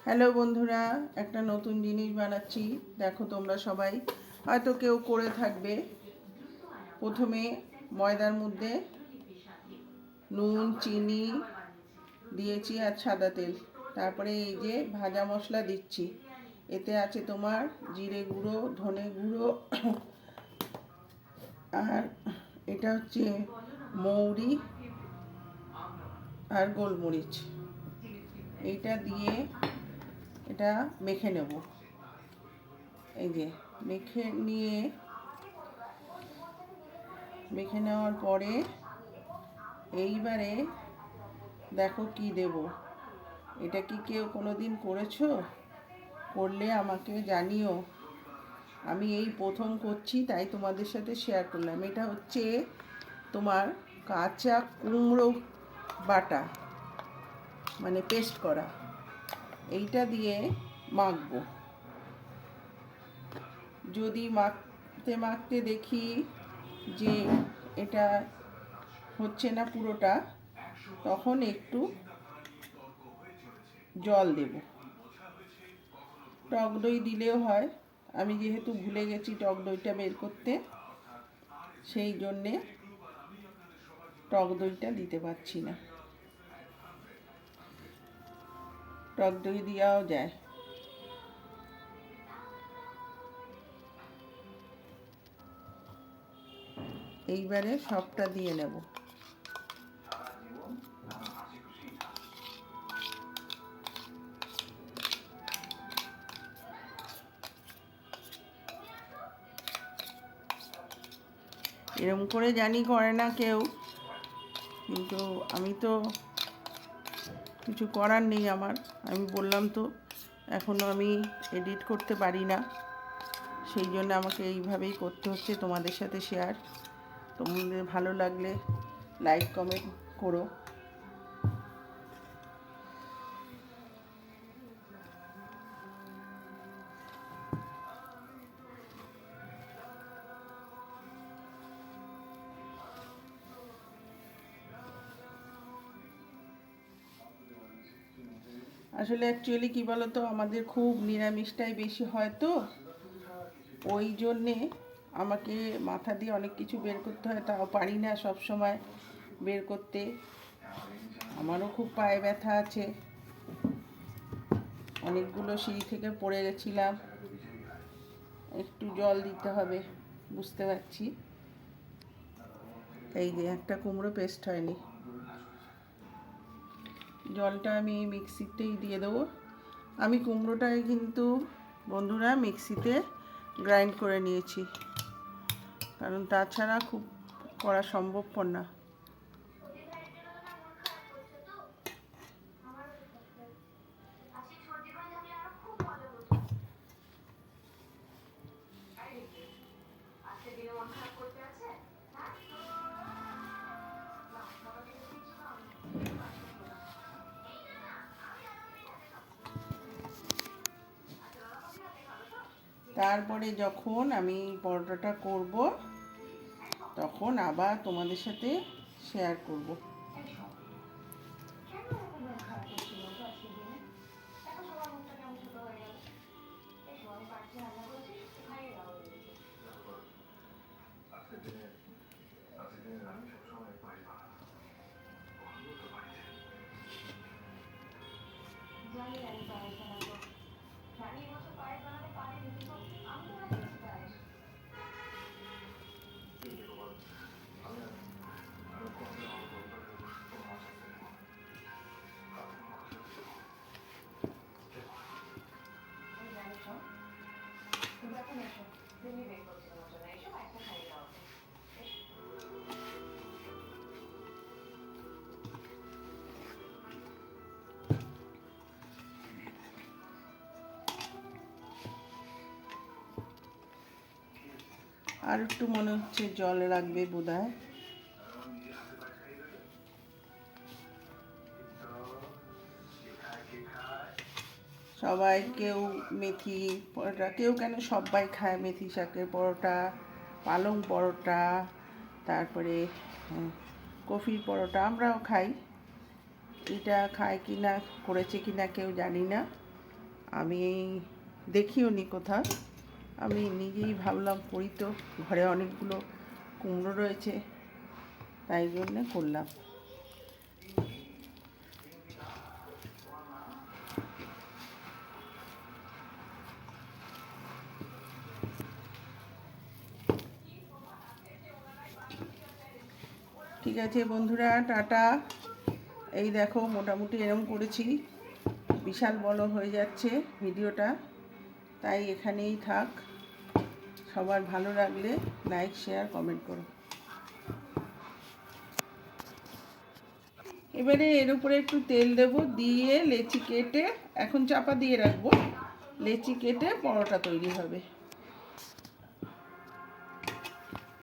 Hello বন্ধুরা, একটা নতুন জিনিস বানাচ্ছি। দেখো তোমরা সবাই হয়তো কেউ করে থাকবে। প্রথমে ময়দার মধ্যে নুন চিনি দিয়েছি আর সাদা তেল, তারপরে এই যে ভাজা মশলা দিচ্ছি। এতে আছে তোমার জিরে গুঁড়ো, ধনে গুঁড়ো, আর এটা হচ্ছে মৌরি আর গোলমরিচ। এইটা দিয়ে এটা মেখে নেব। এই যে মেখে নেওয়ার পরে এইবারে দেখো কি দেব। এটা কি কেউ কোনো দিন করেছো? করলে আমাকে জানিও। আমি এই প্রথম করছি, তাই তোমাদের সাথে শেয়ার করলাম। এটা হচ্ছে তোমার কাঁচা কুমড়ো বাটা, মানে পেস্ট করা। এইটা দিয়ে মাখবো। যদি মাখতে মাখতে দেখি যে এটা হচ্ছে না পুরোটা, তখন একটু জল দেব। টক দই দিলেও হয়। আমি যেহেতু ভুলে গেছি টক দইটা বের করতে, সেই জন্যে টক দইটা দিতে পারছি না। টক দই দেওয়াও যায়। এইবারে সবটা দিয়ে নেব। এরম করে জানি করে না কেউ, কিন্তু আমি তো কিছু করার নেই আমার। আমি বললাম তো, এখনও আমি এডিট করতে পারি না, সেই জন্য আমাকে এইভাবেই করতে হচ্ছে। তোমাদের সাথে শেয়ার। তোমাদের ভালো লাগলে লাইক কমেন্ট করো। আসলে অ্যাকচুয়ালি কী বলো তো, আমাদের খুব নিরামিষটাই বেশি হয় তো, ওই জন্যে আমাকে মাথা দিয়ে অনেক কিছু বের করতে হয়। তাও পারি না সব সময় বের করতে। আমারও খুব পায়ে ব্যথা আছে। অনেকগুলো সিঁড়ি থেকে পড়ে গেছিলাম। একটু জল দিতে হবে, বুঝতে পারছি। এই যে একটা কুমড়ো পেস্ট হয়নি, জলটা আমি মিক্সিতেই দিয়ে দেবো। আমি কুমড়োটাকে কিন্তু বন্ধুরা মিক্সিতে গ্রাইন্ড করে নিয়েছি, কারণ তাছাড়া খুব করা সম্ভবপর না। তারপরে যখন আমি পরোটাটা করব, তখন আবার তোমাদের সাথে শেয়ার করব। আর একটু মনে হচ্ছে জল লাগবে বোধহয়। সবাই কেউ মেথি পরোটা, কেউ কেন সবাই খায় মেথি শাকের পরোটা, পালং পরোটা, তারপরে কফির পরোটা। আমরাও খাই। এটা খায় কি না, করেছে কি না কেউ জানি না। আমি দেখিও নি কোথাও, আমি নিজেই ভাবলাম করি, তো ঘরে অনেকগুলো কুমড়ো রয়েছে, তাই জন্যে করলাম। ঠিক আছে বন্ধুরা, টাটা। এই দেখো মোটামুটি এরম করেছি, বিশাল বড় হয়ে যাচ্ছে ভিডিওটা, তাই এখানেই থাক। সবার ভালো লাগলে লাইক, শেয়ার, কমেন্ট করো। এবারে এর উপরে একটু তেল দেব, দিয়ে লেচি কেটে, এখন চাপা দিয়ে রাখবো, লেচি কেটে পরোটা তৈরি হবে।